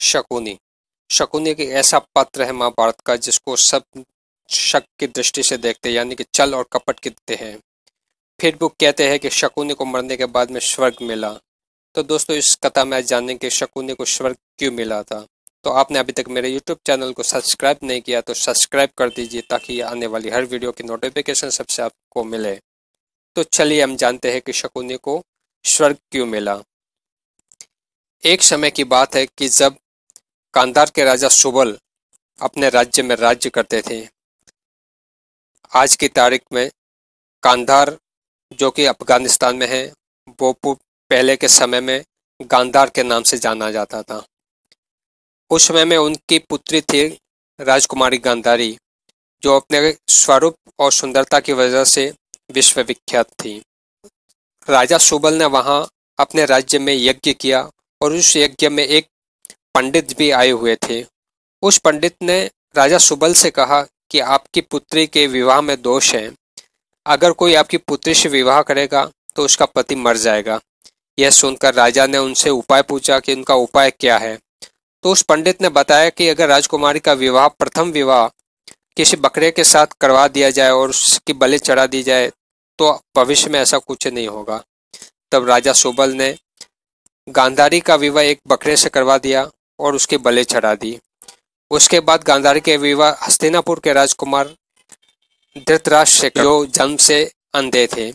शकुनी। शकुनी एक ऐसा पात्र है महाभारत का जिसको सब शक की दृष्टि से देखते हैं, यानी कि छल और कपट कहते हैं। फिर वो कहते हैं कि शकुनी को मरने के बाद में स्वर्ग मिला। तो दोस्तों, इस कथा में आज जानेंगे कि शकुनी को स्वर्ग क्यों मिला था। तो आपने अभी तक मेरे YouTube चैनल को सब्सक्राइब नहीं किया तो सब्सक्राइब कर दीजिए, ताकि आने वाली हर वीडियो की नोटिफिकेशन सबसे आपको मिले। तो चलिए हम जानते हैं कि शकुनी को स्वर्ग क्यों मिला। एक समय की बात है कि जब गांधार के राजा सुबल अपने राज्य में राज्य करते थे। आज की तारीख में गांधार, जो कि अफगानिस्तान में है, वो पहले के समय में गांधार के नाम से जाना जाता था। उस समय में उनकी पुत्री थी राजकुमारी गांधारी, जो अपने स्वरूप और सुंदरता की वजह से विश्वविख्यात थी। राजा सुबल ने वहां अपने राज्य में यज्ञ किया और उस यज्ञ में एक पंडित भी आए हुए थे। उस पंडित ने राजा सुबल से कहा कि आपकी पुत्री के विवाह में दोष है। अगर कोई आपकी पुत्री से विवाह करेगा तो उसका पति मर जाएगा। यह सुनकर राजा ने उनसे उपाय पूछा कि उनका उपाय क्या है। तो उस पंडित ने बताया कि अगर राजकुमारी का विवाह, प्रथम विवाह, किसी बकरे के साथ करवा दिया जाए और उसकी बलि चढ़ा दी जाए तो भविष्य में ऐसा कुछ नहीं होगा। तब राजा सुबल ने गांधारी का विवाह एक बकरे से करवा दिया और उसकी बलि चढ़ा दी। उसके बाद गांधारी के विवाह हस्तिनापुर के राजकुमार धृतराष्ट्र से, जो जन्म से अंधे थे।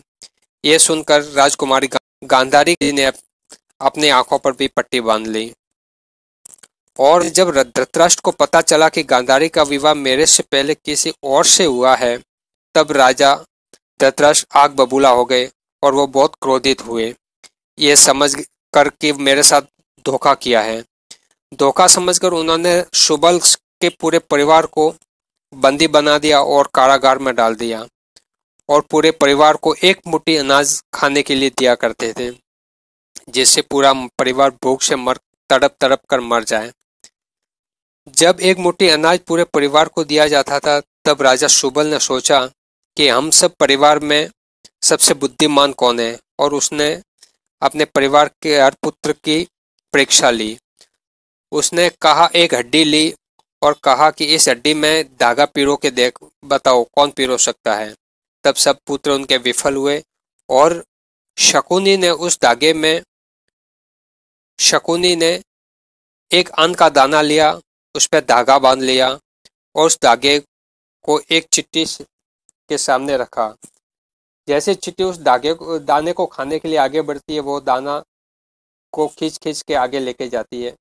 ये सुनकर राजकुमारी गांधारी ने अपनी आंखों पर भी पट्टी बांध ली। और जब धृतराष्ट्र को पता चला कि गांधारी का विवाह मेरे से पहले किसी और से हुआ है, तब राजा धृतराष्ट्र आग बबूला हो गए और वो बहुत क्रोधित हुए। ये समझ कर कि मेरे साथ धोखा किया है। धोखा समझकर उन्होंने सुबल के पूरे परिवार को बंदी बना दिया और कारागार में डाल दिया, और पूरे परिवार को एक मुट्ठी अनाज खाने के लिए दिया करते थे, जिससे पूरा परिवार भूख से तड़प तड़प कर मर जाए। जब एक मुट्ठी अनाज पूरे परिवार को दिया जाता था, तब राजा सुबल ने सोचा कि हम सब परिवार में सबसे बुद्धिमान कौन है, और उसने अपने परिवार के हर पुत्र की परीक्षा ली। उसने कहा, एक हड्डी ली और कहा कि इस हड्डी में धागा पिरो के देख, बताओ कौन पिरो सकता है। तब सब पुत्र उनके विफल हुए और शकुनी ने एक अन्न का दाना लिया, उस पर धागा बांध लिया और उस धागे को एक चिट्ठी के सामने रखा। जैसे चिट्ठी उस दाने को खाने के लिए आगे बढ़ती है, वो दाना को खींच खींच के आगे लेके जाती है।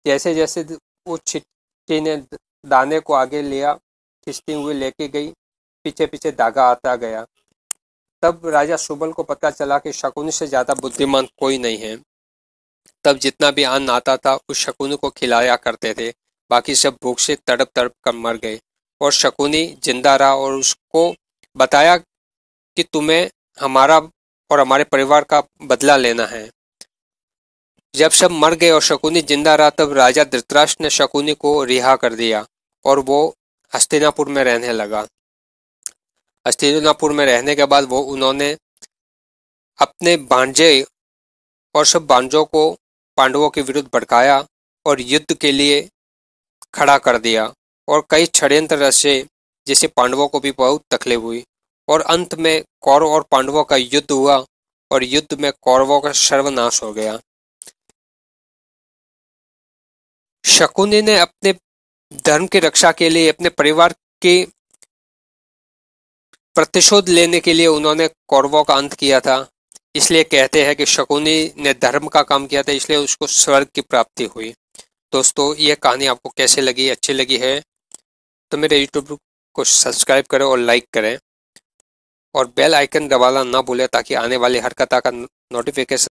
जैसे जैसे उस चिट्ठी ने दाने को आगे लिया, खींचती हुई लेके गई, पीछे पीछे धागा आता गया। तब राजा सुबल को पता चला कि शकुनी से ज्यादा बुद्धिमान कोई नहीं है। तब जितना भी अन्न आता था उस शकुनी को खिलाया करते थे, बाकी सब भूख से तड़प तड़प कर मर गए। और शकुनी जिंदा रहा और उसको बताया कि तुम्हें हमारा और हमारे परिवार का बदला लेना है। जब सब मर गए और शकुनी जिंदा रहा, तब राजा धृतराष्ट्र ने शकुनी को रिहा कर दिया और वो हस्तिनापुर में रहने लगा। हस्तिनापुर में रहने के बाद उन्होंने अपने भांजे और सब भांजों को पांडवों के विरुद्ध भड़काया और युद्ध के लिए खड़ा कर दिया, और कई षड्यंत्र रचे, जिससे पांडवों को भी बहुत तकलीफ हुई। और अंत में कौरव और पांडवों का युद्ध हुआ और युद्ध में कौरवों का सर्वनाश हो गया। शकुनी ने अपने धर्म की रक्षा के लिए, अपने परिवार की प्रतिशोध लेने के लिए उन्होंने कौरवों का अंत किया था। इसलिए कहते हैं कि शकुनी ने धर्म का काम किया था, इसलिए उसको स्वर्ग की प्राप्ति हुई। दोस्तों, ये कहानी आपको कैसे लगी? अच्छी लगी है तो मेरे यूट्यूब को सब्सक्राइब करें और लाइक करें, और बेल आइकन दबाना ना भूलें, ताकि आने वाली हर कथा का नोटिफिकेशन